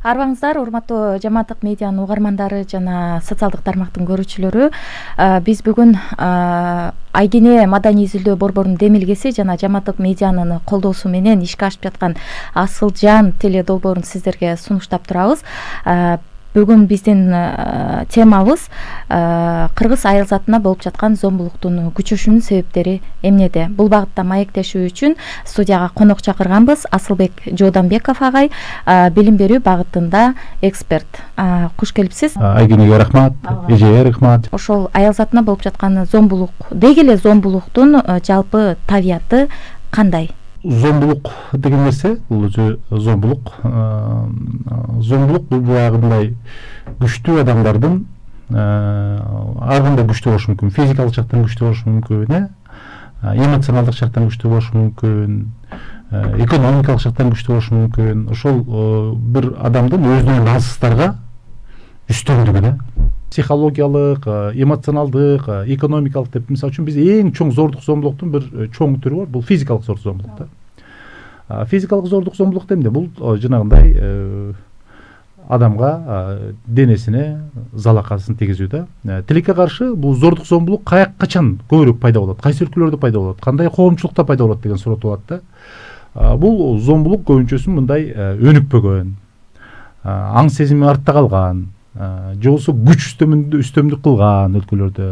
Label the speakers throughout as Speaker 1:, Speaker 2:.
Speaker 1: Арбаңыздар, урматтуу Жамааттык медианын угармандары жана социалдык тармактын көрүүчүлөрү. Биз бүгүн Айдине маданий изилдөө борборунун демилгеси жана Жамааттык медианын колдоосу менен ишке ашып жаткан Асылжан теле долбоорун сиздерге сунуштап турабыз. Бүгүн биздин темабыз кыргыз аялзатына болуп жаткан зомбулуктун күчөшүүнүн себептери эмнеде? Бул багытта маектешүү үчүн студияга конок чакырганбыз. Асылбек Жооданбеков агай, билим берүү багытында эксперт. Куш келипсиз.
Speaker 2: Айгинеге рахмат, эжеге рахмат.
Speaker 1: Ошол аялзатына болуп жаткан зомбулук, деги эле зомбулуктун жалпы табияты кандай?
Speaker 2: Зомбулук деген нерсе, бул өзү зомбулук. Зомбулук бул баягындай күчтүү адамдардын ар кандай күчтүү болушу мүмкүн. Физикалык жактан күчтүү болушу мүмкүн, эмоционалдык жактан күчтүү болушу мүмкүн, экономикалык жактан күчтүү болушу мүмкүн. Ошол бир адамдын өзүнүн алсыздарга үстөмдүгү психологиялык, эмоционалдык, экономикалык деп, мисалы үчүн биз эң чоң зордук зомбулуктун бир чоң түрү бар, бул физикалык зордук зомбулук. Физикалык зордук зомбулук эмне? Бул жанагындай адамга денесине залакасын тийгизүү да. Тилекке каршы бул зордук зомбулук качан көбүрөөк пайда болот, кайсы өлкөлөрдө пайда болот, кандай коомчулукта пайда болот деген суроо туулат да. Бул зомбулук көбүнчөсү мындай өнүкпөгөн, аң сезими артта калган, же болбосо күч үстөмдүк кылган өлкөлөрдө,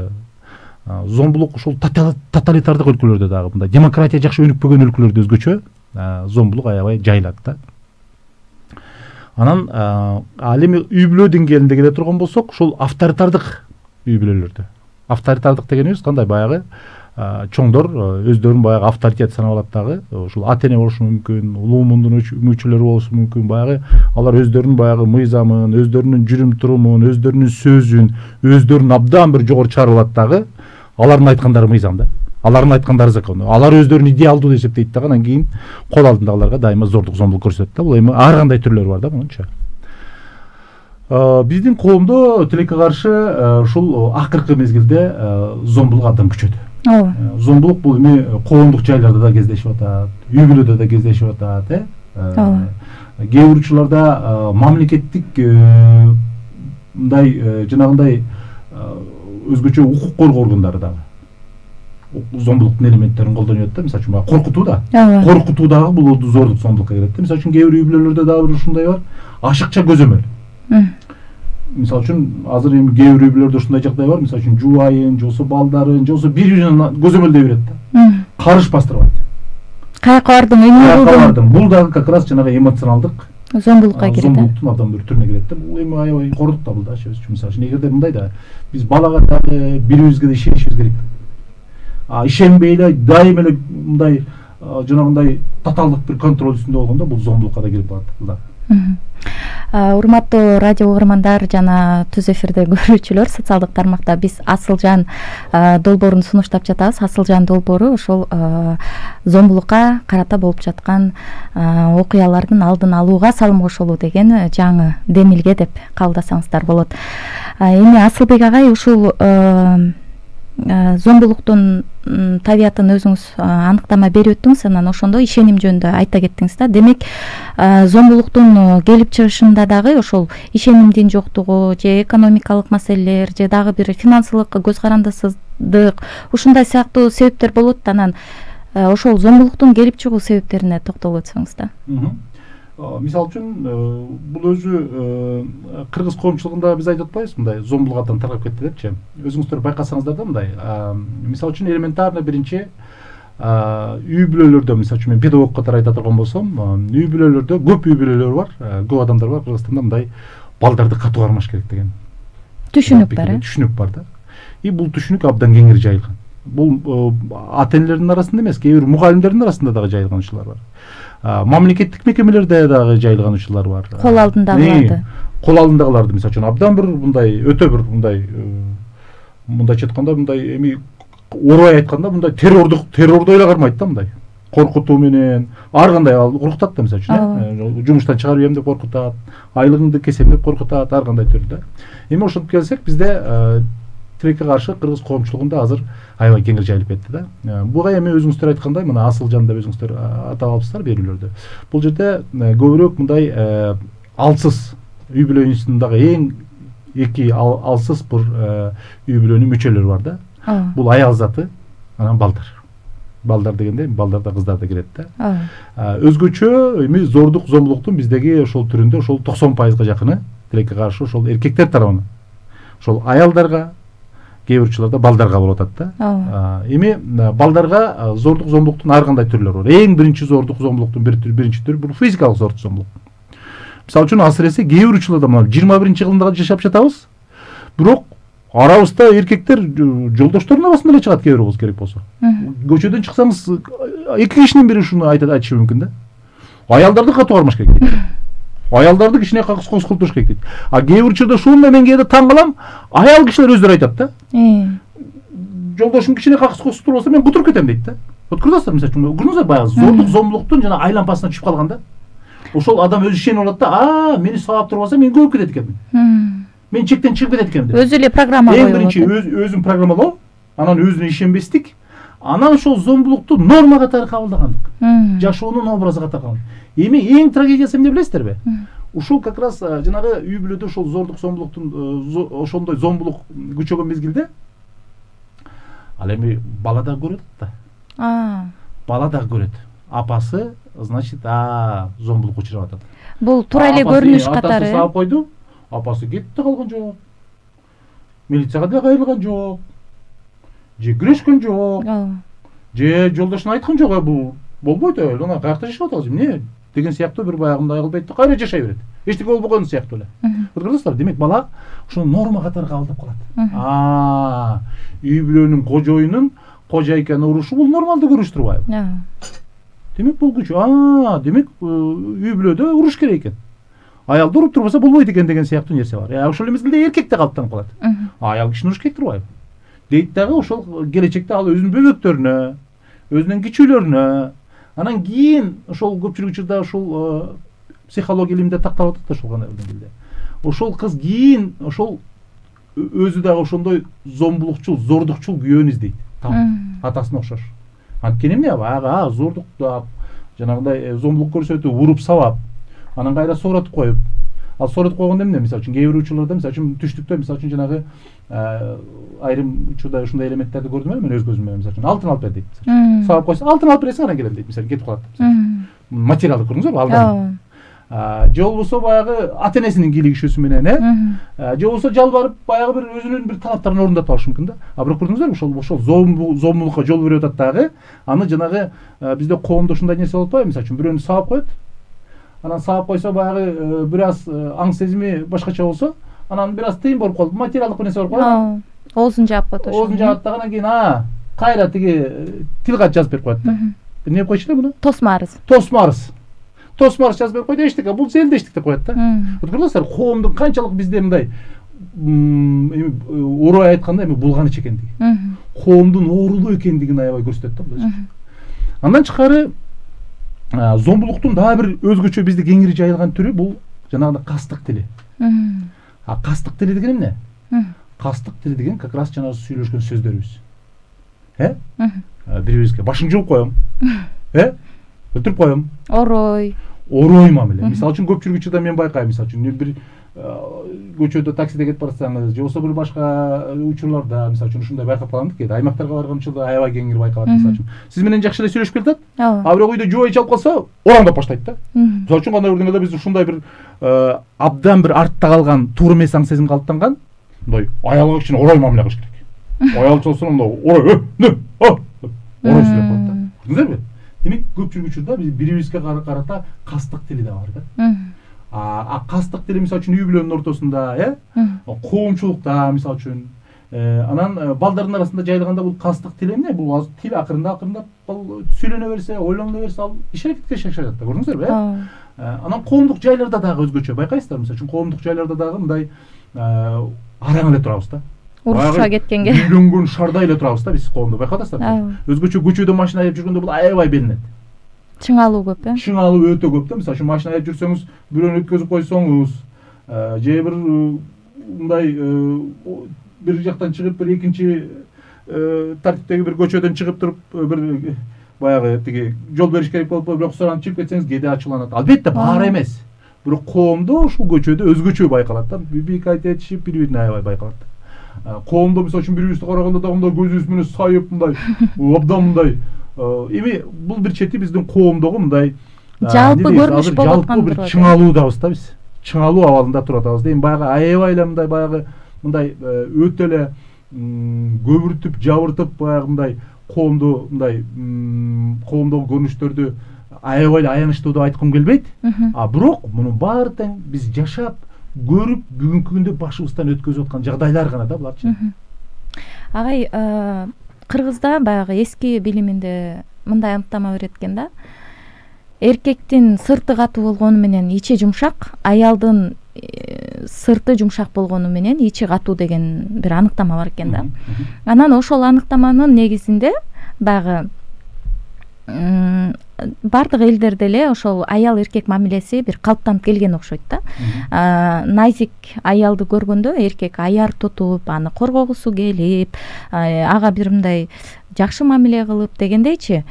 Speaker 2: зомбулук ушул тоталитардык өлкөлөрдө дагы, мындай демократия жакшы өнүкпөгөн өлкөлөрдө өзгөчө зомбулук аябай жайылат да. Анан ал эми үй бүлө деңгээлинде келе турган болсок, ушул авторитардык үй бүлөлөрдө. Авторитардык дегенибиз кандай? Баягы чоңдор өздөрүн баягы авторитет санап алат дагы. Ушул ата-эне болушу мүмкүн, улуу мундун мүчөлөрү болушу мүмкүн. Баягы алар өздөрүнүн баягы мыйзамын, өздөрүнүн жүрүм турумун, өздөрүнүн сөзүн, өздөрүн абдан бир жогору чыгарып алат дагы. Алардын айткандары мыйзам да. Алардын айткандары закон. Алар өздөрүн идеалдуу деп эсептейт дагы, анан кийин кол алдындагыларга дайыма зордук зомбулук көрсөтөт да. Бул эми ар кандай түрлөрү бар да мынча. Биздин коомдо тилекке каршы ушул акыркы мезгилде зомбулук абдан күчөдү. Зомбулук бул эми коомдук жайларда да кездешип атат, үй бүлөдө да кездешип атат, кээ бир учурларда мамлекеттик мындай жанагындай өзгөчө укук коргоо органдары дагы зомбулуктун элементтерин колдонуп атат да. Мисалы үчүн коркутуу да. Коркутуу дагы бул зордук зомбулукка кирет да. Мисалы үчүн кээ бир үй бүлөлөрдө дагы бир ушундай бар, ашыкча көзөмөл. Мисалы үчүн азыр эми кээ бир үй бүлөлөрдө ушундай жагдай бар, мисалы үчүн жубайын, же болбосо балдарын, же болбосо бири-бирин көзөмөлдөй берет да. Карыш бастырбайт.
Speaker 1: Каяка бардың, эмне болду?
Speaker 2: Бул дагы как раз жанагы эмоционалдык
Speaker 1: зомбулукка кирет.
Speaker 2: Зомбулуктун абдан бир түрүнө кирет да. Бул эми аябай кордук да бул да. Мисалы үчүн эгерде мындай да, биз балага дагы бирибизге да ишенишибиз керек. Ишенбей эле дайыма эле мындай жанагындай тоталдык бир контроль үстүндө болгондо бул зомбулукка да кирип калат да.
Speaker 1: Урматтуу радио угармандар жана түз эфирде көрүүчүлөр, социалдык тармакта биз Асылжан долбоорун сунуштап жатабыз. Асылжан долбоору ошол зомбулукка карата болуп жаткан окуялардын алдын алууга салым кошолуу деген жаңы демилге деп кабылдасаңыздар болот. Эми Асылбек агай, ушул зомбулуктун табиятын өзүңүз аныктама берип өттүңүз, анан ошондо ишеним жөнүндө айта кеттиңиз да. Демек, зомбулуктун келип чыгышында дагы ошол ишенимдин жоктугу, же экономикалык маселелер, же дагы бир финансылык көз карандысыздык, ушундай сыяктуу себептер болот. Анан ошол зомбулуктун келип чыгуу себептерине токтолуп өтсөңүз да.
Speaker 2: Мисалы үчүн бул өзү кыргыз коомчулугунда биз айтып атпайбыз, мындай зомбулук абдан тарап кетти депчи. Өзүңүздөр байкасаңыздар да, мындай мисалы үчүн элементарно биринчи үй бүлөлөрдө, мисалы үчүн мен педагог катары айта турган болсом, үй бүлөлөрдө көп үй бүлөлөр бар, көп адамдар бар Кыргызстанда, мындай балдарды катуу кармаш керек деген
Speaker 1: түшүнүк бар,
Speaker 2: түшүнүк бар да. И бул түшүнүк абдан кеңири жайылган. Бул ата-энелердин арасында эмес, кээ бир мугалимдердин арасында дагы жайылган учурлар бар. Мамлекеттик мекемелерде дагы жайылган учурлар бар.
Speaker 1: Кол алдындагыларды.
Speaker 2: Кол алдындагыларды, мисалы үчүн абдан бир мындай өтө бир мындайча айтканда, мындай эми орбай айтканда, мындай террордой эле кармайт да, мындай коркутуу менен ар кандай коркутат да. Мисалы үчүн жумуштан чыгарып ийем деп коркутат, айлыгыңды кесем деп коркутат, ар кандай түрдө. Эми ошентип келсек, бизде тилекке каршы кыргыз коомчулугунда азыр аябай кеңири жайылып кетти да. Буга эми өзүңүздөр айткандай, мына Асылжан деп өзүңүздөр атап алыпсыздар берүүлөрдө. Бул жерде көбүрөөк мындай алсыз үй бүлөнүн дагы эң эки алсыз бир үй бүлөнүн мүчөлөрү бар да. Бул аял заты, анан балдар дегенде балдар да кыздар да кирет да. Өзгөчө эми зордук зомбулуктун биздеги ошол түрүндө ошол 90%га жакыны тилекке каршы ошол эркектер тарабынан. Ошол аялдарга, кээ бир учурларда балдарга болуп атат да. Эми балдарга зордук зомбулуктун ар кандай түрлөрү бар. Эң биринчи зордук зомбулуктун биринчи түрү бул физикалык зордук зомбулук. Мисалы үчүн азыр эсе кээ бир учурларда мына 21-кылымда жашап жатабыз. Бирок арабызда эркектер жолдошторунун арасында эле чыгат кээ бир болсо керек болсо. Көчөдөн чыксаңыз эки кишинин бири ушуну айтышы мүмкүн да. Аялдарды катуу кармаш керек дейт. Аялдарды кичине кокус кылып туруш керек дейт. А кээ бир учурда шуну мен кээде таң калам, аял кишилер өздөрү айтат да. Жолдошум кичине кокус туруп болсо мен кутуруп кетем дейт да. Вот көрдүңүздөр мисалы үчүн, көрдүңүздөр баягы зордук зомбулуктун жана айлампасына түшүп калган да. Ошол адам өзү ишенип алат да, мени сабап туруп алса мен көбүп кетет экенмин. Мен чектен чыгып кетет экенмин деп.
Speaker 1: Өзү эле программа коюп.
Speaker 2: Эң биринчи өзүн программалоо, анан өзүнө ишенбестик, анан ошол зомбулукту норма катары кабылдагандык. Жашоонун образы катары кабылдаган. Эми эң трагедиясы эмне билесиздерби? Ушул как раз жанагы үй бүлөдө ошол зордук зомбулуктун ошондой зомбулук күчөгөн мезгилде ал эми бала да көрөт да. Бала да көрөт. Апасы, значит, зомбулукка учурап атат.
Speaker 1: Бул туура эле көрүнүш катары.
Speaker 2: Атасы сабап койду. Апасы кетти калган жок. Милицияга да кайрылган жок. Же күрөшкөн жок. Же жолдошуна айткан жок, бул болбойт, ана каякта жашап атабыз эмне деген сыяктуу бир баягындай кылбайт да, кайра жашай берет. Эчтеке болбогон сыяктуу эле. Көрдүңүздөр, демек бала ушуну норма катары кабылдап калат. Үй бүлөнүн кожоюнун кожайканы урушу бул нормалдуу көрүнүш турбайбы? Демек бул күч. Демек үй бүлөдө уруш керек экен. Аялды уруп турбаса болбойт экен деген сыяктуу нерсе бар. Ошол мезгилде эркек да калыптанып калат. Аял кишини уруш керек турбайбы? Дейт дагы ошол келечекте ал өзүнүн бөбөктөрүнө, өзүнүн кичүүлөрүнө, анан кийин ошол көпчүлүк учурда ошол психология илиминде такталып атат да ошол мезгилде. Ошол кыз кийин ошол өзү дагы ошондой зомбулукчул, зордукчул күйөөнү издейт. Атасына окшош. Анткени эмне баягы зордуктап, жанагындай зомбулук көрсөтүп, уруп сабап, анан кайра сооротуп коюп. Ал сооротуп койгондо эмне? Мисалы үчүн кээ бир учурларда, мисалы үчүн түштүктө, мисалы үчүн жанагы айрым учурда ушундай элементтерди көрдүм мен өз көзүм менен, мисалы үчүн алтын алып бер дейт. Сабап койсо, алтын алып бересиң, анан келем дейт. Мисалы кетип калат. Материалды көрдүңүзбү? Алдан. Же болбосо баягы ата энесинин кийлигишүүсү менен, же болбосо жалбарып баягы бир өзүнүн бир талаптарын орундатып алышы мүмкүн да. Бирок көрдүңүзбү, ошол зомбулукка жол берип атат дагы. Аны жанагы бизде коомдо ушундай нерсе болуп атпайбы? Мисалы үчүн бирөөнү сабап коет. Анан сабап койсо баягы бир аз аң сезими башкача болсо, анан бир аз тыйын болуп калып, материалдык нерсе болуп калат.
Speaker 1: Оозун жаап коет ошо.
Speaker 2: Оозун жаап дагы анан кийин кайра тиги тилкат жазып берип коет да. Эмне деп койчу да муну?
Speaker 1: Тосмарыз.
Speaker 2: Тосмарыз жазып берип койду, эчтеке, бул зелдештик деп коет да. Көрдүңүздөр, коомдун канчалык бизде мындай орой айтканда эми булганыч экендиги. Коомдун оорулуу экендигин аябай көрсөтөт да бул. Андан тышкары зомбулуктун дагы бир өзгөчө бизде кеңири жайылган түрү бул жанагындай кастык тили. Кастык тили деген эмне? Кастык тили деген как раз жанагы сүйлөшкөн сөздөрүбүз. Бири-бирибизге башыңды жууп коем. Өлтүрүп коем. Орой мамиле. Мисалы үчүн көпчүлүк учурда мен байкайм, мисалы үчүн бир көчөдө таксиде кетип барсаңыз, же болбосо бир башка учурларда, мисалы үчүн ушундай байкап калам да, кээде аймактарга барган учурда аябай кеңири байкалат, мисалы үчүн. Сиз менен жакшы эле сүйлөшүп келатат, бирок үйдө жубай чалып калса, ораңдап баштайт да. Мисалы үчүн кандай бир биз ушундай бир абдан бир артта калган, туура эмес аң сезим калыптанган, мындай аялга кичине орой мамиле кылыш керек. Аял чалса мындай орой, орой сүйлөп коет да. Көрдүңүзбү? Демек көпчүлүк учурда биз бири-бирибизге карата кастык тили да бар да. Кастык тили мисалы үчүн үй бүлөнүн ортосунда, коомчулукта мисалы үчүн, анан балдардын арасында жайылганда бул кастык тили эмне? Бул азыр тил акырындап сүйлөнө берсе, ойлоно берсе, ал иш аракетке шашат да, көрдүңүзбү? Анан коомдук жайларда дагы өзгөчө байкайсыздар, мисалы үчүн коомдук жайларда дагы мындай араң эле турабыз да.
Speaker 1: Урушка кеткенге.
Speaker 2: Үйлөнгөн шардай эле турабыз да биз коомдо, байкап атасыздар. Өзгөчө көчөдө машина айдап жүргөндө бул аябай белинет.
Speaker 1: Чыңалуу көп,
Speaker 2: Чыңалуу өтө көп да. Мисалы үчүн машина айдап жүрсөңүз, бирөөнү өткөзүп койсоңуз, же бир мындай бир жактан чыгып, бир экинчи тартиптеги бир көчөдөн чыгып туруп, бир баягы тиги жол бериш керек болуп, бирок суранып чыгып кетсеңиз, кээде ачууланат. Албетте баары эмес. бирок коомдо ушул көчөдө өзгөчө байкалат да, бийик айтышып бири бирине аябай байкалат. Коомдо мисалы үчүн бири бирибизди караганда да мындай көзүбүз менен сайып мындай абдан мындай эми бул бир чети биздин коомдогу мындай
Speaker 1: жалпы көрүнүш болуп аткандыр.
Speaker 2: Жалпы бир чыңалуудабыз да биз. Чыңалуу абалында туруп атабыз да. Эми баягы аябай эле мындай өтө эле көбүртүп, жабыртып баягы мындай коомду мындай коомдогу көрүнүштөрдү аябай эле аянычтуу деп айткым келбейт. Бирок мунун баары тең биз жашап, көрүп, бүгүнкү күндө башыбыздан өткөзүп аткан жагдайлар гана да буларчы.
Speaker 1: Агай, Кыргызда баягы эски билиминде мындай аныктама берет экен да. Эркектин сырты катуу болгону менен ичи жумшак, аялдын сырты жумшак болгону менен ичи катуу деген бир аныктама бар экен да. Анан ошол аныктаманын негизинде баягы бардык элдерде эле ошол аял эркек мамилеси бир калыптанып келген окшойт да. Назик аялды көргөндө эркек аяр тутуп, аны коргогусу келип, ага бир мындай жакшы мамиле кылып дегендейчи.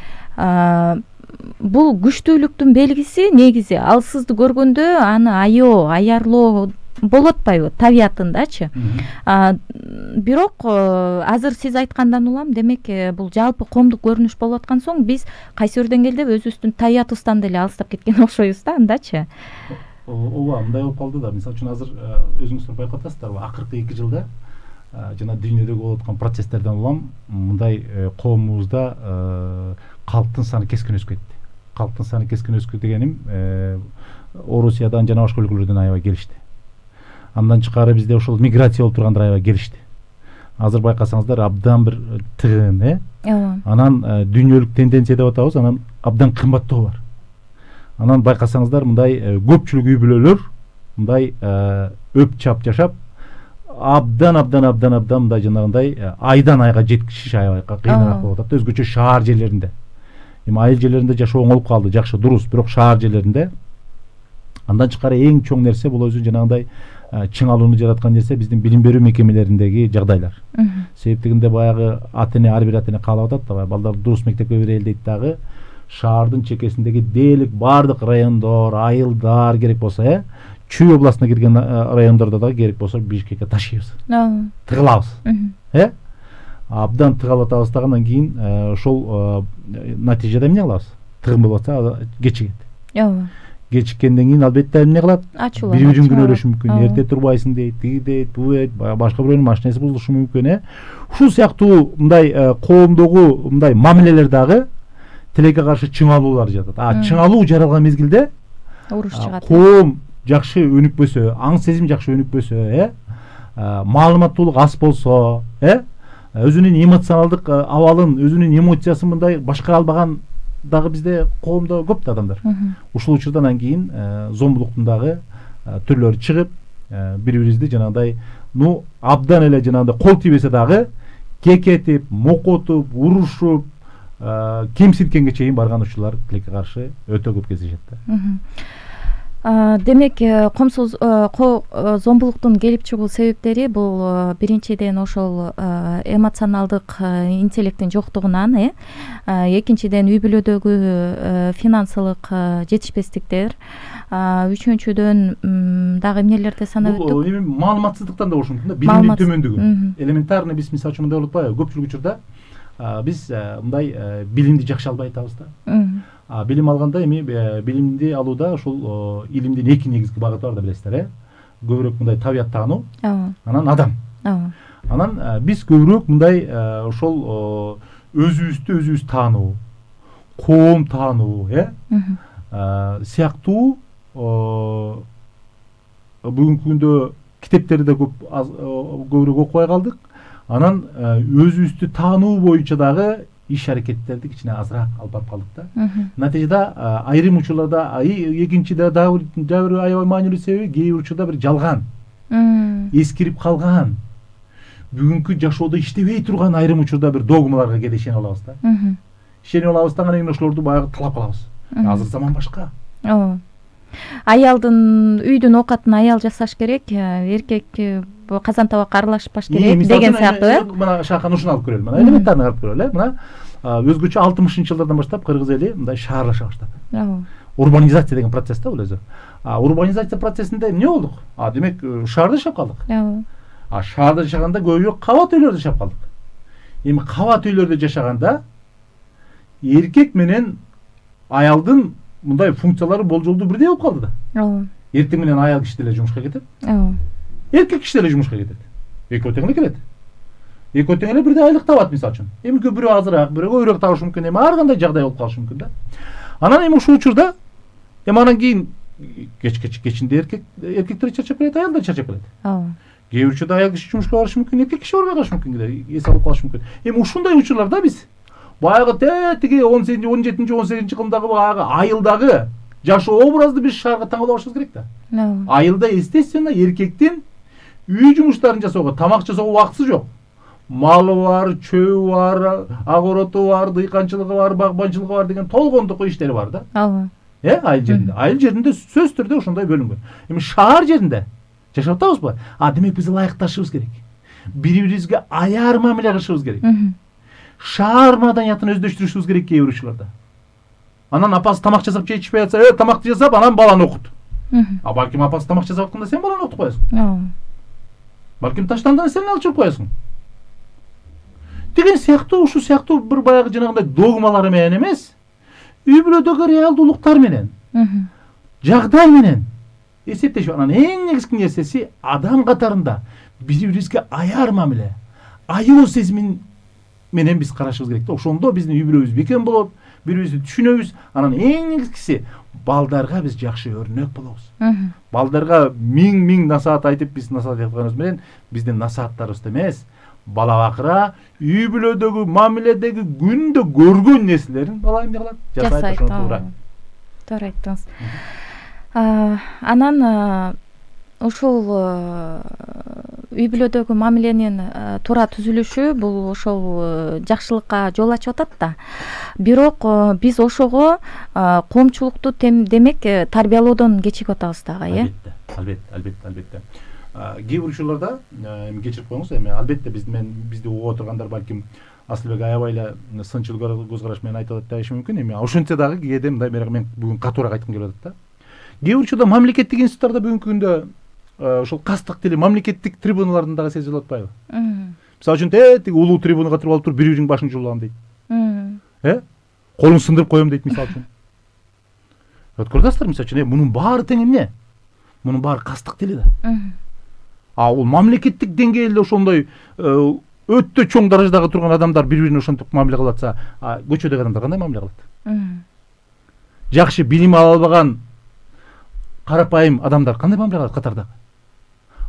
Speaker 1: Бул күчтүүлүктүн белгиси негизи. Ал сизди көргөндө аны аярлоо болот атпайбы табиятындачы. Бирок азыр сиз айткандан улам, демек бул жалпы коомдук көрүнүш болуп аткан соң биз кайсы бир деңгээлде өзүбүздүн табиятыбыздан деле алыстап кеткен окшойбуз да андачы.
Speaker 2: Ооба, мындай болуп калды да. Мисалы үчүн азыр өзүңүздөр байкап атасыздарбы, акыркы 2 жылда жана дүйнөдөгү болуп аткан процесстерден улам мындай коомубузда калктын саны кескин өсүп кетти. Калктын саны кескин өсүп дегеним Орусиядан жана башка өлкөлөрдөн аябай келишти. Андан чыкары бизде ошол миграция болуп тургандар аябай келишти. Азыр байкасаңыздар абдан бир тыгын, анан дүйнөлүк тенденция деп атабыз, анан абдан кымбаттоо бар. Анан байкасаңыздар мындай көпчүлүк үй бүлөлөр мындай өп чап жашап абдан мындай жанагындай айдан айга жеткичиш аябай кыйыныраак болуп атат. Өзгөчө шаар жерлеринде. Эми айыл жерлеринде жашоо оңолуп калды, жакшы, дурус, бирок шаар жерлеринде андан чыкары эң чоң нерсе бул өзү жанагындай чыңалууну жараткан нерсе биздин билим берүү мекемелериндеги жагдайлар. Себептигинде баягы ар бир ата эне каалап атат да, балдарды дурус мектепке берели дейт дагы, шаардын чекесиндеги дээрлик бардык райондор, айылдар керек болсо, Чүй областына кирген райондордо дагы керек болсо Бишкекке ташыйбыз. Тыгылабыз. Абдан тыгылып атабыз даган кийин ошол натыйжада эмне кылабыз? Тыгын болуп атса кечигет. Кечиккенден кийин албетте эмне кылат? Бири-бирин күнөөлөшү мүмкүн. Эрте турбайсың дейт, тиги дейт, бу дейт, башка бирөөнүн машинеси бузулушу мүмкүн. Ушул сыяктуу мындай коомдогу мындай мамилелер дагы тилекке каршы чыңалуулар жатат. Чыңалуу жаралган мезгилде уруш чыгат. Коом жакшы өнүкпөсө, аң сезим жакшы өнүкпөсө, маалыматтуулук аз болсо, өзүнүн эмоционалдык абалын, өзүнүн эмоциясын мындай башкара албаган дагы бизде коомдо көп адамдар. Ушул учурдан кийин зомбулуктун дагы түрлөрү чыгып, бири-бирибизди жанагындай, абдан эле жанагындай кол тийбесе дагы кекетип, мокотуп, урушуп, кемсинткенге чейин барган учурлар тилекке каршы өтө көп кездешет да.
Speaker 1: Демек, зомбулуктун келип чыгуу себептери бул биринчиден ошол эмоционалдык интеллекттин жоктугунан, экинчиден үй бүлөдөгү финансылык жетишпестиктер, үчүнчүдөн дагы эмнелерди санап өттүк?
Speaker 2: Бул маалыматсыздыктан да болушу мүмкүн да, билимдин төмөндүгү. Элементарный биз мисалы үчүн мындай болуп атпайбы, көпчүлүк учурда биз мындай билимди жакшы албай атабыз да. Билим алганда эми билимди алууда ошол илимдин эки негизги багыты бар да билесиздер, көбүрөөк мындай табият таануу, анан адам. Анан биз көбүрөөк мындай ошол өзүбүздү таануу, коом таануу, сыяктуу бүгүнкү күндө китептерди да көбүрөөк окубай калдык. Анан өзүбүздү таануу боюнча дагы иш аракеттерди кичине азыраак алып барып калдык да. Натыйжада айрым учурларда экинчи дагы бир аябай маанилүү себеби кээ бир учурда бир жалган, эскирип калган, бүгүнкү жашоодо иштебей турган айрым учурда бир догмаларга кээде ишенип алабыз да. Ишенип алабыз да, анан кийин ошолорду баягы талап калабыз. Азыр заман башка.
Speaker 1: Аялдын үйдүн оокатын аял жасаш керек, эркек казан табакка аралашпаш керек деген сыяктуу.
Speaker 2: Мына Шахан ушуну алып көрөлү. Мына элементарный алып көрөлү. Мына өзгөчө 60-жылдардан баштап кыргыз эли мындай шаарлаша баштады. урбанизация деген процесс да бул өзү. Урбанизация процессинде эмне болдук? Демек шаарда жашап калдык. Шаарда жашаганда көбүрөөк кабат үйлөрдө жашап калдык. Эми кабат үйлөрдө жашаганда эркек менен аялдын мындай функциялары болжолдуу бирдей болуп калды да. Эртең менен аял киши деле жумушка кетет. Эркек киши деле жумушка кетет. Экөө тең эле келет. Экөө тең эле бирдей айлык табат мисалы үчүн. Эми бирөө азыраак, бирөө көбүрөөк табышы мүмкүн. Эми ар кандай жагдай болуп калышы мүмкүн да. Анан эми ушул учурда анан кийин кечинде эркектер чарчап келет, аялдар чарчап келет. Кээ бир учурда аял киши жумушка барышы мүмкүн, эркек киши барбай калышы мүмкүн, эс алып калышы мүмкүн. Эми ушундай учурларда биз баягы тиги 17-18 кылымдагы баягы айылдагы жашоо образды биз шаарга таңып алышыбыз керек да. Айылда естественно эркектин үй жумуштарын жасоого, тамак жасоого убактысы жок. Малы бар, чөбү бар, агороту бар, дыйканчылыгы бар, багбанчылыгы бар деген толгондук иштери бар да. Айыл жеринде. Айыл жеринде сөзсүз түрдө ошондой бөлүнгөн. Эми шаар жеринде жашап атабызбы? Демек биз ылайыкташыбыз керек. Бири-бирибизге аяр мамиле кылышыбыз керек. Шаар маданиятын өздөштүрүшүбүз керек кээ бир учурларда. Анан апасы тамак жасап жешпей атса, тамакты жасап, анан баланы окут. Балким апасы тамак жасап атканда сен баланы окутуп коесуң. Балким таштандан сен алып чыгып коесуң. Деген сыяктуу, ушу сыяктуу бир баягы жанагындай догмалар менен эмес, үй бүлөдөгү реалдуулуктар менен, жагдай менен эсептешип, анан эң негизги нерсеси адам катарында бири-бирибизге аяр мамиле, аяоо сезимин менен биз карашыбыз керек да. Ошондо биздин үй бүлөбүз бекем болот, бири-бирибизди түшүнөбүз. Анан эң негизгиси балдарга биз жакшы өрнөк болобуз. Балдарга миң насаат айтып биз насаат айтканыбыз менен биздин насааттарыбыз эмес, бала бакыра үй бүлөдөгү мамиледеги күндө көргөн нерселерин бала эмне кылат? Жасайт.
Speaker 1: Туура айттыңыз. Анан ушул үй бүлөдөгү мамиленин туура түзүлүшү бул ошол жакшылыкка жол ачып атат да. Бирок биз ошого коомчулукту демек тарбиялоодон кечигип атабыз дагы,
Speaker 2: Албетте. Кээ бир учурларда эми кечирип коюңуз, эми албетте бизди угуп отургандар балким Асылбек аябай эле сынчыл көз караш менен айтып атат деши мүмкүн. Эми ошентсе дагы кээде мындай мен бүгүн катуураак айткым келип атат да. Кээ бир учурда мамлекеттик институттарда бүгүнкү күндө ошол кастык тили мамлекеттик трибуналардан дагы сезилип атпайбы? Мисалы үчүн тиги улуу трибунага туруп алып туруп бири-биринин башын жуулаган дейт. Колун сындырып коем дейт мисалы үчүн. Көрдүңүздөр мисалы үчүн мунун баары тең эмне? Мунун баары кастык тили да. Ал мамлекеттик деңгээлде ошондой өтө чоң даражадагы турган адамдар бири-бирине ошентип мамиле кылып атса, көчөдөгү адамдар кандай мамиле кылат? Жакшы билим ала албаган карапайым адамдар кандай мамиле кылат катардагы?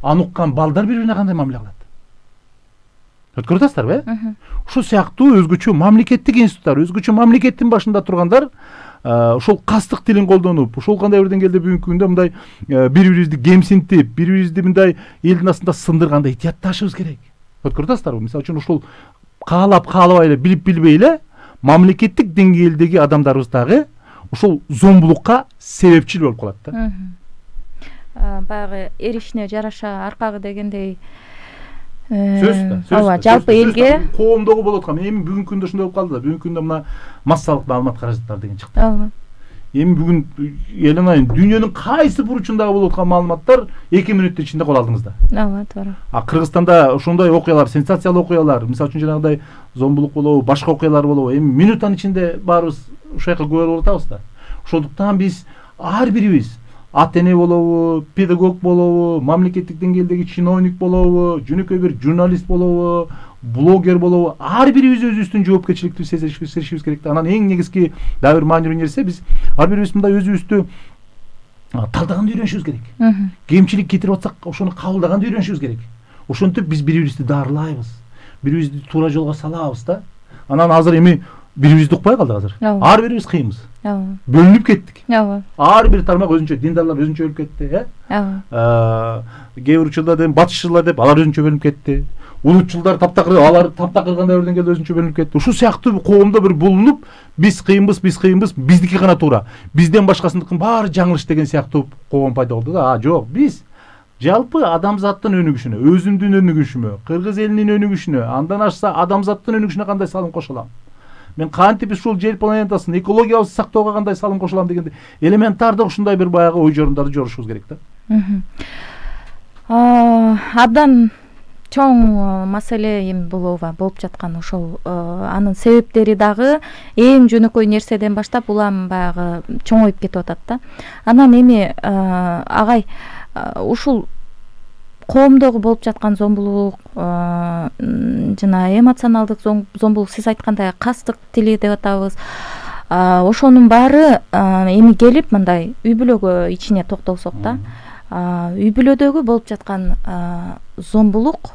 Speaker 2: Уккан балдар бири-бирине кандай мамиле кылат? Көрүп атасыздарбы? Ушул сыяктуу өзгөчө мамлекеттик институттар, өзгөчө мамлекеттин башында тургандар ошол кастык тилин колдонуп, ошол кандай бир деңгээлде бүгүнкү күндө мындай бири-бирибизди кемсинтип, бири-бирибизди мындай элдин астында сындырганда этиятташыбыз керек. Көрүп атасыздарбы? Мисалы үчүн ушул каалабай эле, билбей эле мамлекеттик деңгээлдеги адамдарыбыз дагы ушул зомбулукка себепчил болуп калат да.
Speaker 1: Баягы эр ишине жараша аркагы дегендей
Speaker 2: ооба,
Speaker 1: жалпы элге
Speaker 2: коомдогу болуп аткан. Эми бүгүнкү күндө ошондой болуп калды да. Бүгүнкү күндө мына массалык маалымат каражаттары деген чыкты.
Speaker 1: Ооба.
Speaker 2: Эми бүгүн элин айын дүйнөнүн кайсы бурчундагы болуп аткан маалыматтар 2 мүнөттүн ичинде кол алдыңызда.
Speaker 1: Ооба, туура.
Speaker 2: Кыргызстанда ошондой окуялар, сенсациялуу окуялар, мисалы үчүн жанагындай зомбулук болобу, башка окуялар болобу, эми минуттан ичинде баарыбыз ушул жака күбө болуп атабыз да. Ошондуктан биз ар бирибиз ата-эне болобу, педагог болобу, мамлекеттик деңгээлдеги чиновник болобу, жөнөкөй бир журналист болобу, блогер болобу, ар бирибиз өзүбүздүн жоопкерчиликтүү сезишибиз керек да. Анан эң негизги дагы бир маанилүү нерсе, биз ар бирибиз мындай өзүбүздү талдаганды үйрөнүшүбүз керек. Кемчилик кетирип атсак, ошону кабылдаганды үйрөнүшүбүз керек. Ошентип биз бири-бирибизди дарылайбыз, бири-бирибизди туура жолго салабыз да. Анан азыр эми бири-бирибизди укпай калдык азыр. Ар бирибиз кыйынбыз. Бөлүнүп кеттик. Ар бир тармак өзүнчө, диндарлар өзүнчө бөлүнүп кетти, кээ бир учурда батышчылар деп алар өзүнчө бөлүнүп кетти. Улутчулдар таптакыр, алар таптакыр кандай бир деңгээлде өзүнчө бөлүнүп кетти. Ушул сыяктуу коомдо бир булунуп, биз кыйынбыз, биздики гана туура. Бизден башкасыныкынын баары жаңылыш деген сыяктуу коом пайда болду да. Жок, биз жалпы адамзаттын өнүгүшүнө, өзүмдүн өнүгүшүмө, кыргыз элинин өнүгүшүнө, андан ашса адамзаттын өнүгүшүнө кандай салым кошо алам?
Speaker 3: мен кантип ушул жер планетасын экологиябызды сактоого кандай салым кошулам дегенде элементардык ушундай бир баягы ой жорундарды жорушубуз керек да.
Speaker 1: Абдан чоң маселе эми бул ооба болуп жаткан ошол анын себептери дагы эң жөнөкөй нерседен баштап улам баягы чоңоюп кетип атат да. Анан эми агай ушул коомдогу болуп жаткан зомбулук жана эмоционалдык зомбулук сиз айткандай кастык тили деп атабыз, ошонун баары эми келип мындай үй бүлөгө ичине токтолсок да, үй бүлөдөгү болуп жаткан зомбулук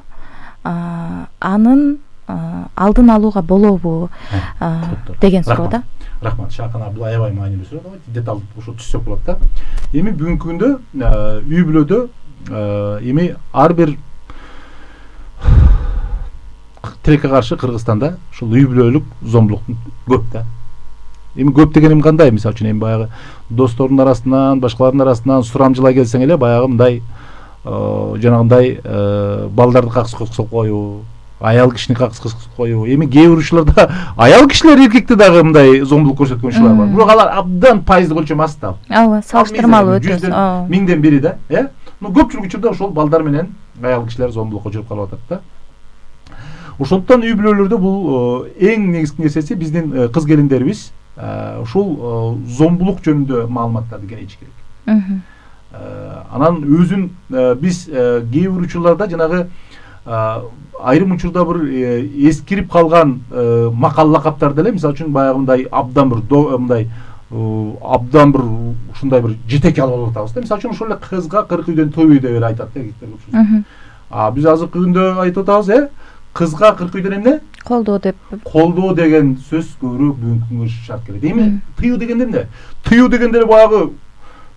Speaker 1: анын алдын алууга болобу деген суроо да.
Speaker 3: Рахмат, Шакана бул аябай маанилүү суроо, давайте деталдуу ошо түшсөк болот да. Эми бүгүнкү күндө үй бүлөдө эми ар бир тилекке каршы Кыргызстанда ушул үй бүлөлүк зомбулук көп да. Эми көп дегеним кандай? Мисалы үчүн эми баягы достордун арасынан, башкалардын арасынан сурамжылай келсең эле баягы мындай жанагындай балдарды каксы кылып коюу, аял кишини каксы кылып коюу. Эми кээ бир учурларда аял кишилер эркекти дагы мындай зомбулук көрсөткөн учурлар бар. Бирок алар абдан пайыздык өлчөм аз да.
Speaker 1: Ооба, салыштырмалуу өтө.
Speaker 3: Миңден бири да, Но көпчүлүк учурда ошол балдар менен аял кишилер зомбулукка жүрүп калып атат да. Ошондуктан үй бүлөлөрдө бул эң негизги нерсеси биздин кыз келиндерибиз ушул зомбулук жөнүндө маалыматтарды кенейчи керек. Анан өзүн биз кээ бир учурларда жанагы айрым учурда бир эскирип калган макал лакаптар деле, мисалы үчүн баягы мындай абдан бир ушундай бир жетеке алып атабыз да. Мисалы үчүн ошол эле кызга 40 үйдөн той үй деп айтат да эркектер көпчүлүгү. Биз азыркы күндө айтып атабыз, кызга 40 үйдөн эмне?
Speaker 1: Колдоо деп.
Speaker 3: Колдоо деген сөз көбүрөөк бүгүнкү күнгө шарт келет. Эми тыюу дегенде эмне? Тыюу дегенде баягы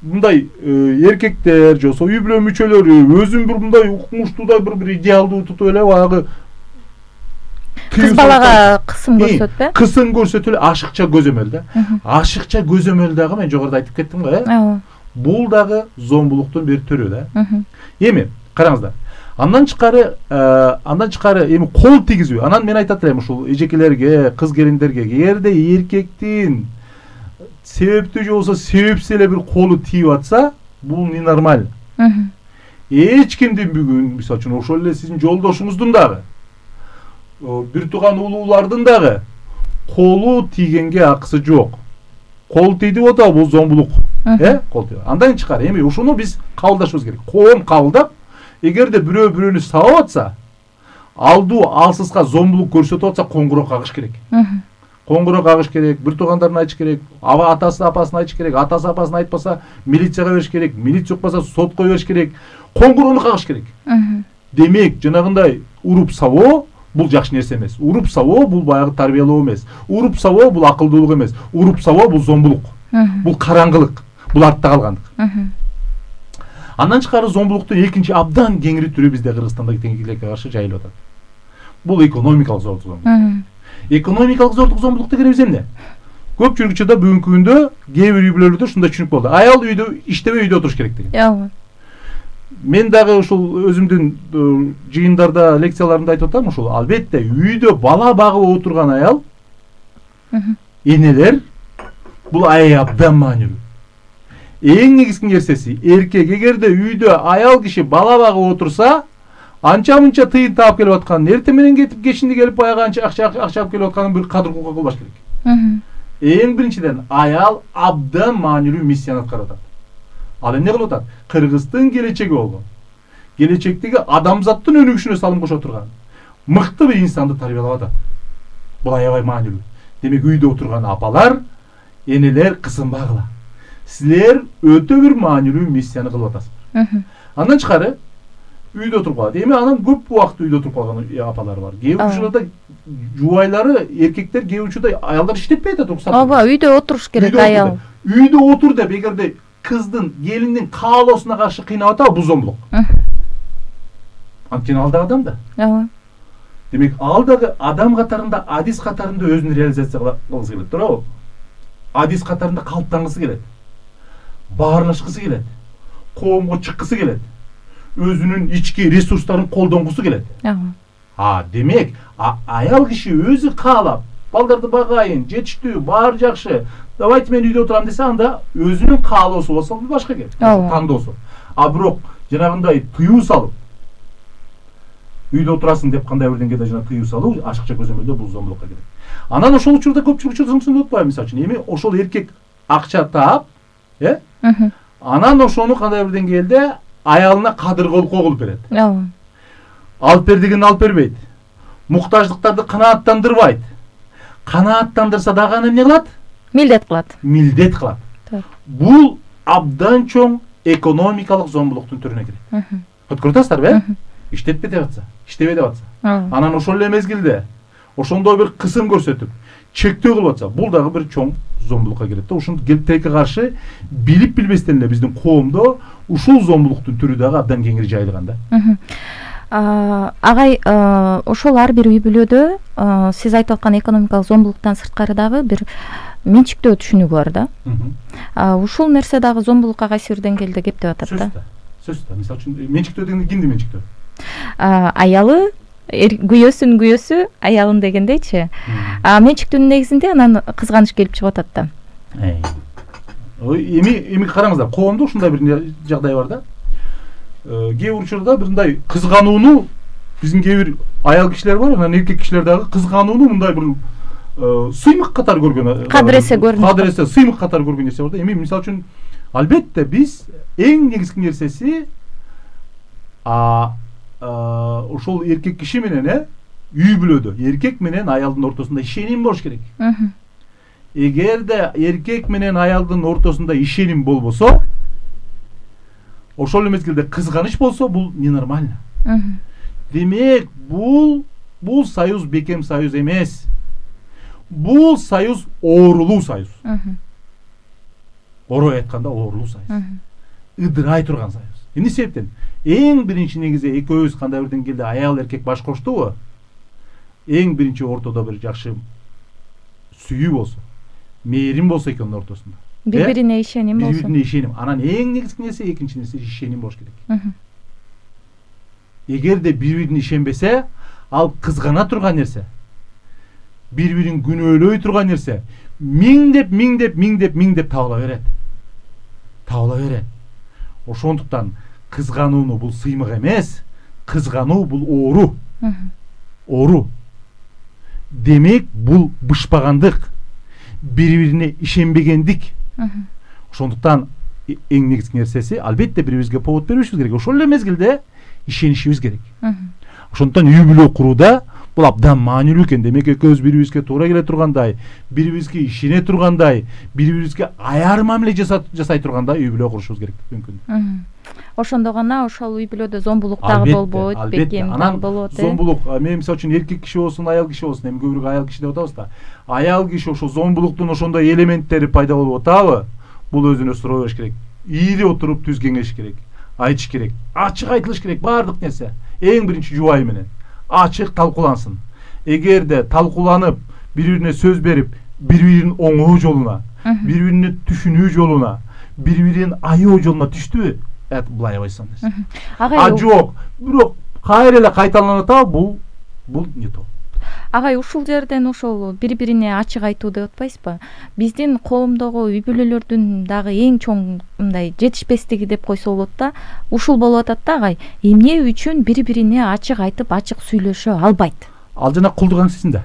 Speaker 3: мындай эркектер же үй бүлө мүчөлөрү өзүн бир мындай укмуштуудай бир идеалдуу тутуп эле баягы
Speaker 1: кыз балага кысым көрсөтпө?
Speaker 3: Кысым көрсөтүп эле ашыкча көзөмөл да. Ашыкча көзөмөл дагы мен жогоруда айтып кеттим го,
Speaker 1: Ооба.
Speaker 3: Бул дагы зомбулуктун бир түрү да. Эми караңыздар. Андан тышкары эми кол тийгизүү. Анан мен айтат элем ушул эжекелерге, кыз келиндерге, эгерде эркектин себептүү же болсо себепсиз эле бир колу тийип атса, бул ненормально. Эч кимдин бүгүн, мисалы үчүн ошол эле сиздин жолдошуңуздун дагы, бир тууган улуулардын дагы колу тийгенге акысы жок. Кол тийди атабы бул зомбулук. Кол тийди. Андан тышкары эми ушуну биз кабылдашыбыз керек. Коом кабылдап, эгерде бирөө бирөөнү сабап атса, алдуу алсызга зомбулук көрсөтүп атса, коңгуроо кагыш керек. Коңгуроо кагыш керек, бир туугандарын айтыш керек, атасы апасын айтыш керек, атасы апасын айтпаса милицияга бериш керек, милиция укпаса сотко бериш керек, коңгуроону кагыш керек. Демек, жанагындай уруп сабоо бул жакшы нерсе эмес. Уруп сабоо бул баягы тарбиялоо эмес. Уруп сабоо бул акылдуулук эмес. Уруп сабоо бул зомбулук. Бул караңгылык, бул артта калгандык. Андан тышкары зомбулуктун экинчи абдан кеңири түрү бизде Кыргызстандагы теңдикке каршы жайылып атат. Бул экономикалык зордук зомбулук. Экономикалык зордук зомбулук дегенибиз эмне? Көпчүлүк учурда бүгүнкү күндө кээ бир үй бүлөлөрдө ушундай түшүнүк болду. Аял үйдө иштебей үйдө отуруш керек деген.
Speaker 1: Ооба.
Speaker 3: Мен дагы ушул өзүмдүн жыйындарда, лекцияларымда айтып атам, ушул албетте үйдө бала багып отурган аял, энелер бул абдан маанилүү. Эң негизги нерсеси, эркек эгерде үйдө аял киши бала багып отурса, анча-мынча тыйын таап келип аткан, эртең менен кетип кечинде келип баягы анча акча алып келип атканын бир кадыр укугга кылбаш керек. Эң биринчиден аял абдан маанилүү миссияны аткарып атат. Ал эмне кылып атат? Кыргыздын келечеги болгон. Келечектеги адамзаттын өнүгүшүнө салым кошо турган мыкты бир инсанды тарбиялап атат. Бул аябай маанилүү. Демек үйдө отурган апалар, энелер кысынбагыла. Силер өтө бир маанилүү миссияны кылып атасыздар. Андан тышкары үйдө отуруп калат. Эми анан көп убакыт үйдө отуруп калган апалар бар. Кээ бир учурда жубайлары, эркектер кээ бир учурда аялдар иштетпей атат, уруксат.
Speaker 1: Ооба, үйдө отуруш керек аял.
Speaker 3: Үйдө отур деп эгерде кыздын, келиндин каалоосуна каршы кыйнап атабы, бул зомбулук. Анткени ал да адам да.
Speaker 1: Ооба.
Speaker 3: Демек, ал дагы адам катарында, адис катарында өзүн реализация кылгысы келет, туурабы? Адис катарында калыптангысы келет. Баарлашкысы келет. Коомго чыккысы келет. Өзүнүн ички ресурстарын колдонгусу келет. Демек, аял киши өзү каалап, балдарды багайын, жетиштүү, баары жакшы. Давайте мен үйдө отурам десе, анда өзүнүн каалоосу болсо бул башка кеп. Тандоосу. А бирок жанагындай тыюу салып, үйдө отурасың деп кандай бир деңгээлде жана тыюу салуу ашыкча көзөмөлдө бул зомбулукка кирет. Анан ошол учурда көпчүлүк учурда унутпайм, мисалы үчүн, эми ошол эркек акча таап, анан ошону кандай бир деңгээлде аялына кадыргол кылып берет. Алып бер дегенди алып бербейт. Муктаждыктарды канааттандырбайт. Канааттандырса дагы анан эмне кылат?
Speaker 1: Милдет кылат.
Speaker 3: Милдет кылат. Бул абдан чоң экономикалык зомбулуктун түрүнө кирет. Көрүп атасыздарбы? Иштетпей деп атса, иштебей деп атса. Анан ошол эле мезгилде ошондой бир кысым көрсөтүп, чектөө кылып атса, бул дагы бир чоң зомбулукка кирет да. Ушул тилекке каршы билип билбестен эле биздин коомдо ушул зомбулуктун түрү дагы абдан кеңири жайылган да.
Speaker 1: Агай, ошол ар бир үй бүлөдө сиз айтып аткан экономикалык зомбулуктан сырткары дагы бир менчиктөө түшүнүгү бар да. Ушул нерсе дагы зомбулукка кайсы бир деңгээлде кептеп атат да.
Speaker 3: Сөзсүз. Мисалы үчүн менчиктөө дегенде кимди менчиктөө?
Speaker 1: Аялы, күйөөсүнүн күйөөсү аялын дегендейчи. Менчиктүүнүн негизинде анан кызганыч келип чыгып атат да.
Speaker 3: Эми караңыздар, коомдо ушундай бир жагдай бар да. Кээ бир учурда мындай кызганууну биздин кээ бир аял кишилер бар, анан эркек кишилер дагы кызганууну мындай бир сыймык катары көргөн.
Speaker 1: Кадыресе көрүнөт.
Speaker 3: Кадыресе сыймык катары көргөн нерсе бар да. Эми мисалы үчүн албетте биз эң негизги нерсеси ошол эркек киши менен үй бүлөдө эркек менен аялдын ортосунда ишеним болуш керек. Эгерде эркек менен аялдын ортосунда ишеним болбосо, ошол мезгилде кызганыч болсо, бул ненормально. Демек, бул союз бекем союз эмес. Бул союз оорулуу союз. Орой айтканда оорулуу союз. Ыдырай турган союз. Эмне себептен? Эң биринчи негизи экөөбүз кандай бир деңгээлде аял эркек баш коштубу? Эң биринчи ортодо бир жакшы сүйүү болсо, мээрим болсо экөөнүн ортосунда.
Speaker 1: Бири-бирине ишеним болсо.
Speaker 3: Бири-бирине ишеним. Анан эң негизги нерсе, экинчи нерсе ишеним болуш керек. Эгерде бири-бирине ишенбесе, ал кызгана турган нерсе, бири-бирин күнөөлөй турган нерсе, миңдеп табыла берет. Табыла берет. Ошондуктан кызганууну бул сыймык эмес, кызгануу бул оору. Оору. Демек, бул бышпагандык, бири-бирине ишенбегендик. Ошондуктан эң негизги нерсеси албетте бири-бирибизге повод беришибиз керек. Ошол эле мезгилде ишенишибиз керек. Ошондуктан үй бүлө курууда бул абдан маанилүү экен. Демек, экөөбүз бири-бирибизге туура келе тургандай, бири-бирибизге ишене тургандай, бири-бирибизге аяр мамиле жасай тургандай үй бүлө курушубуз керек мүмкүн.
Speaker 1: Ошондо гана ошол үй бүлөдө зомбулук дагы болбойт, бекем болот.
Speaker 3: Зомбулук, мен мисалы үчүн эркек киши болсун, аял киши болсун, эми көбүрөөк аял киши деп атабыз да. Аял киши ошол зомбулуктун ошондой элементтери пайда болуп атабы? Бул өзүнө суроо бериш керек. Ийри отуруп түз кеңеш керек. Айтыш керек. Ачык айтылыш керек баардык нерсе. Эң биринчи жубайы менен ачык талкуулансын. Эгерде талкууланып, бири-бирине сөз берип, бири-бирин оңоо жолуна, бири-бирине түшүнүү жолуна, бири-бирин аяоо жолуна түштүбү? Бул аябай сон нерсе. Жок, бирок кайра эле кайталанып атабы, бул не то.
Speaker 1: Агай, ушул жерден ошол бири-бирине ачык айтуу деп атпайсызбы? Биздин коомдогу үй бүлөлөрдүн дагы эң чоң мындай жетишпестиги деп койсо болот да. Ушул болуп атат да, агай. Эмне үчүн бири-бирине ачык айтып, ачык сүйлөшө албайт?
Speaker 3: Ал жана кулдук аң сезимде.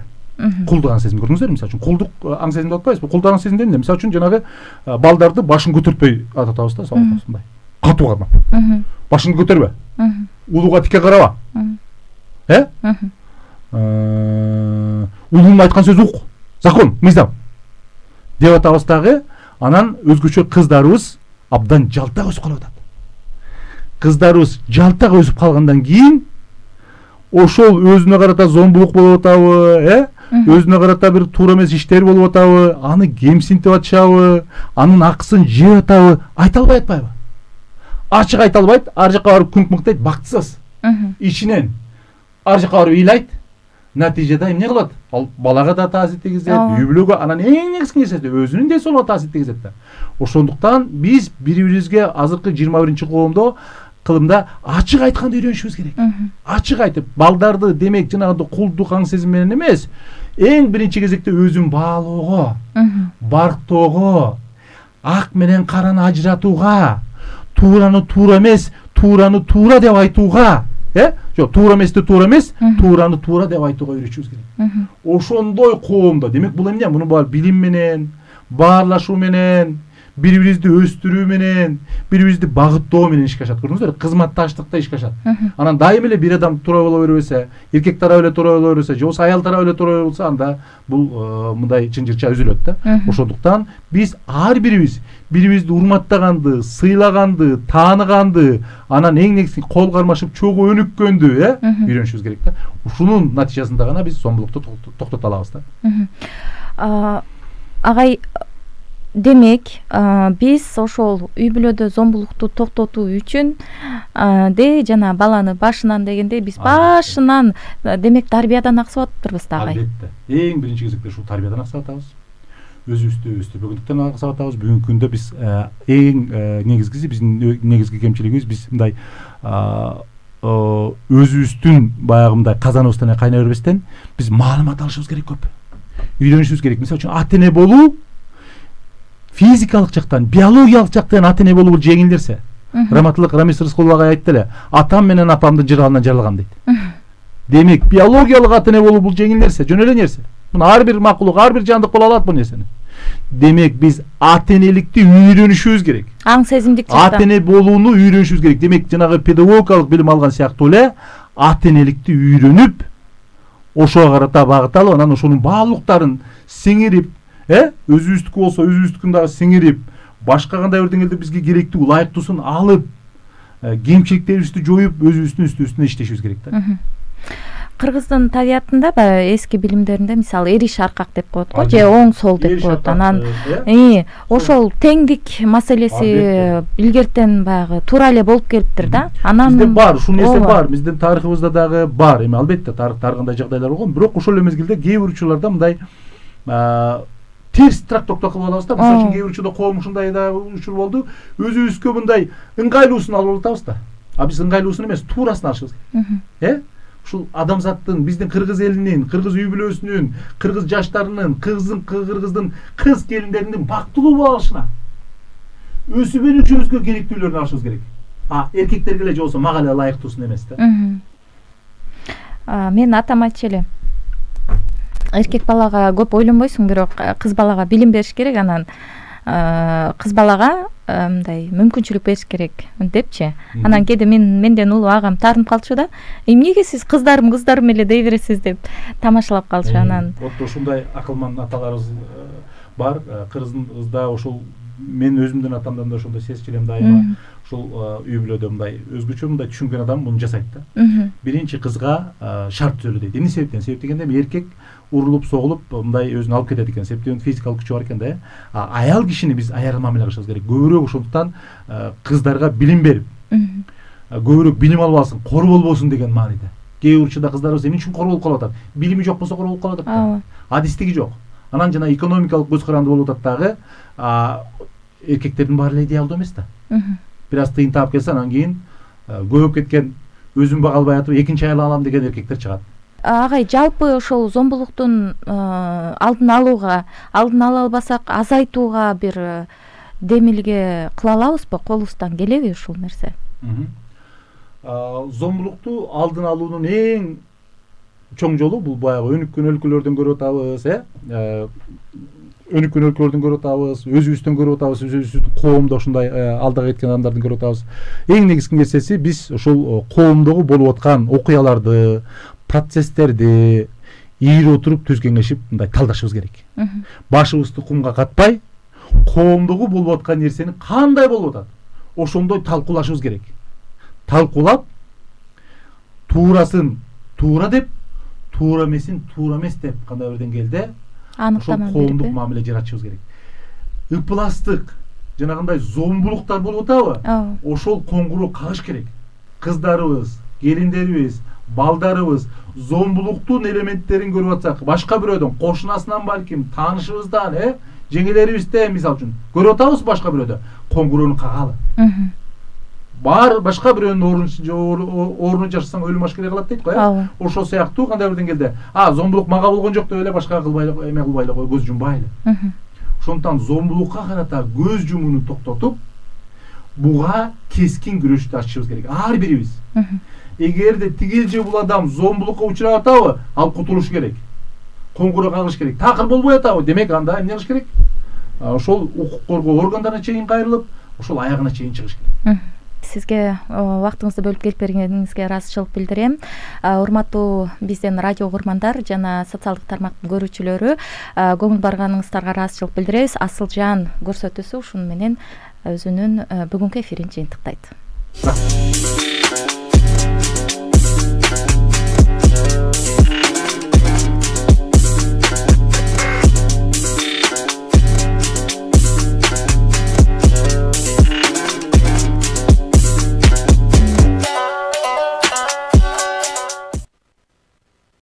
Speaker 3: Кулдук аң сезим көрдүңүздөр, мисалы үчүн кулдук аң сезим деп атпайсызбы? Кулдук аң сезим дегенде мисалы үчүн жанагы балдарды башын көтөртпөй атабыз да, мындай. Катуу кармап. Башыңды көтөрбө. Улууга тике караба. Улуунун айткан сөзү ук. Закон, мыйзам. Деп атабыз дагы, анан өзгөчө кыздарыбыз абдан жалтак өсүп калып атат. Кыздарыбыз жалтак өсүп калгандан кийин ошол өзүнө карата зомбулук болуп атабы, өзүнө карата бир туура эмес иштер болуп атабы, аны кемсинтип атышабы, анын акысын жеп атабы, айта албай атпайбы? Ачык айта албайт, ар жакка барып күңк-мыңктайт, бактысыз. Ичинен ар жакка барып ыйлайт. Натыйжада эмне кылат? Ал балага да таасир тийгизет, үй бүлөгө, анан эң негизги нерсеси өзүнүн ден соолугуна таасир тийгизет да. Ошондуктан биз бири-бирибизге азыркы 21-чи коомдо кылымда ачык айтканды үйрөнүшүбүз керек. Ачык айтып, балдарды демек жанагы кулдук аң сезим менен эмес, эң биринчи кезекте өзүн баалоого, барктоого, ак менен караны ажыратууга, туураны туура эмес, туураны туура деп айтууга, жок, туура эмести туура эмес, туураны туура деп айтууга үйрөтүшүбүз керек. Ошондой коомдо, демек бул эмне? Муну баары билим менен, баарлашуу менен, бири-бирибизди өстүрүү менен, бири-бирибизди багыттоо менен ишке ашат. Көрдүңүздөр, кызматташтыкта ишке ашат. Анан дайым эле бир адам туура боло бербесе, эркек тарабы эле туура боло бербесе, же болбосо аял тарабы эле туура болсо, анда бул мындай чынжырча үзүлөт да. Ошондуктан биз ар бирибиз бири-бирибизди урматтаганды, сыйлаганды, тааныганды, анан эң негизги кол кармашып чогуу өнүккөндү, үйрөнүшүбүз керек да. Ушунун натыйжасында гана биз зомбулукту токтото алабыз да.
Speaker 1: Агай, демек, биз ошол үй бүлөдө зомбулукту токтотуу үчүн жана баланы башынан дегенде биз башынан демек тарбиядан аксап атыптырбыз да, агай.
Speaker 3: Албетте. Эң биринчи кезекте ушул тарбиядан аксап атабыз. Өзүбүздү өстүрбөгөндүктөн аксап атабыз. Бүгүнкү күндө биз эң негизгиси, биздин негизги кемчилигибиз, биз мындай өзүбүздүн баягы мындай казаныбыздан кайнай бербестен биз маалымат алышыбыз керек көп. Үйрөнүшүбүз керек. Мисалы үчүн ата-эне болуу физикалык жактан, биологиялык жактан ата-эне болуу бул жеңил нерсе. Раматылык Рамис Рыскулов агай айтты эле, атам менен апамдын жыргалынан жаралгам дейт. Демек, биологиялык ата-эне болуу бул жеңил нерсе, жөн эле нерсе. Муну ар бир макулук, ар бир жандык боло алат бул нерсени. Демек, биз ата-энеликти үйрөнүшүбүз керек.
Speaker 1: Аң сезимдик жактан.
Speaker 3: Ата-эне болууну үйрөнүшүбүз керек. Демек, жанагы педагогикалык билим алган сыяктуу эле ата-энеликти үйрөнүп, ошого карата багыт алып, анан ошонун баалуулуктарын сиңирип, өзүбүздүкү болсо өзүбүздүкүн дагы сиңирип, башка кандай бир деңгээлде бизге керектүү, ылайыктуусун алып, кемчиликтерибизди жоюп, өзүбүздүн үстүбүздө иштешибиз керек да.
Speaker 1: Кыргыздын табиятында баягы эски билимдеринде мисалы эриш аркак деп коет го, же оң сол деп коет. Анан ошол теңдик маселеси илгертен баягы туура эле болуп келиптир да. Анан
Speaker 3: бизде бар, ушул нерсе бар. Биздин тарыхыбызда дагы бар. Эми албетте тарыхта ар кандай жагдайлар болгон, бирок ошол эле мезгилде кээ бир учурларда мындай терс трактовка кылып алабыз да. Мисалы үчүн кээ бир учурда коом ушундай да учур болду. Өзүбүзгө мындай ыңгайлуусун алып атабыз да. А биз ыңгайлуусун эмес, туурасын алышыбыз керек. Ушул адамзаттын, биздин кыргыз элинин, кыргыз үй бүлөсүнүн, кыргыз жаштарынын, кыргыздын кыз келиндеринин бактылуу боло алышына өсүп өнүгүшүбүзгө керектүүлөрүн алышыбыз керек. Эркектерге эле же болсо мага эле ылайыктуусун эмес да.
Speaker 1: Мен атам айтчу эле, эркек балага көп ойлонбойсуң, бирок кыз балага билим бериш керек, анан кыз балага мындай мүмкүнчүлүк бериш керек депчи. Анан кээде менден улуу агам таарынып калчу да, эмнеге сиз кыздарым эле дей бересиз деп тамашалап калчу. Анан
Speaker 3: ушундай акылман аталарыбыз бар. Кыргызда ошол мен өзүмдүн атамдан да ошондой сезчү элем дайыма. Ушул үй бүлөдө мындай өзгөчө мындай түшүнгөн адам муну жасайт да. Биринчи кызга шарт түзөлө дейт. Эмне себептен? Себеп дегенде эркек урулуп согулуп мындай өзүн алып кетет экен. Себептен физикалык күчү бар экен да. Аял кишини биз аярым мамиле кылышыбыз керек. Көбүрөөк ошондуктан кыздарга билим берип, көбүрөөк билим алып алсын, кор болбосун деген мааниде. Кээ бир учурда кыздарыбыз эмне үчүн кор болуп калып атат? Билими жок болсо кор болуп калып атат да. Адистиги жок. Анан жана экономикалык көз каранды болуп атат дагы. Эркектердин баары эле идеалдуу эмес да. Бир аз тыйын таап келсе, анан кийин көбөйүп кеткен, өзүн бага албай атып, экинчи аял алам деген эркектер чыгат.
Speaker 1: Агай, жалпы ошол зомбулуктун алдын ала албасак, азайтууга бир демилге кыла алабызбы? Колубуздан келеби ушул нерсе?
Speaker 3: Зомбулукту алдын алуунун эң чоң жолу бул баягы өнүккөн өлкөлөрдөн көрүп атабыз, өнүккөн өлкөлөрдөн көрүп атабыз, өзүбүздөн көрүп атабыз, өзүбүздүн коомдо ушундай алдыга кеткен адамдардын көрүп атабыз. Эң негизги нерсеси биз ошол коомдогу болуп аткан окуяларды, процесстерди ийире отуруп түз кеңешип мындай талдашыбыз керек. Башыбызды кумга катпай, коомдогу болуп аткан нерсени кандай болуп атат, ошондой талкуулашыбыз керек. Талкуулап, туурасын туура деп, туура эмесин туура эмес деп кандай бир деңгээлде ошол коомдук мамиле жаратышыбыз керек. Ыпластык, жанагындай зомбулуктар болуп атабы? Ошол коңгуроо кагыш керек. Кыздарыбыз, келиндерибиз, балдарыбыз зомбулуктун элементтерин көрүп атсак, башка бирөөдөн, кошунасынан балким, таанышыбыздан, жеңелерибизден мисалы үчүн көрүп атабыз башка бирөөдө, коңгуроону кагалы. бар башка бирөөнүн ордун жашасаң өлүм ашкере калат дейт го,
Speaker 1: ооба.
Speaker 3: Ошол сыяктуу кандай бир деңгээлде зомбулук мага болгон жок деп эле башкага кылбай эме кылбай эле кой, көз жумбайлы. Ошондуктан зомбулукка карата көз жумууну токтотуп, буга кескин күрөштү ачышыбыз керек. Ар бирибиз. Эгерде тигил же бул адам зомбулукка учурап атабы, ал кутулуш керек. Коңгуроо кагыш керек. Такыр болбой атабы, демек анда эмне кылыш керек? Ошол укук коргоо органдарына чейин кайрылып, ошол аягына чейин чыгыш керек.
Speaker 1: Сизге убактыңызды бөлүп келип бергениңизге ыраазычылык билдирем. Урматтуу биздин радио угармандар жана социалдык тармактын көрүүчүлөрү, көңүл барганыңыздарга ыраазычылык билдиребиз. Асылжан көрсөтүүсү ушуну менен өзүнүн бүгүнкү эфирин жыйынтыктайт.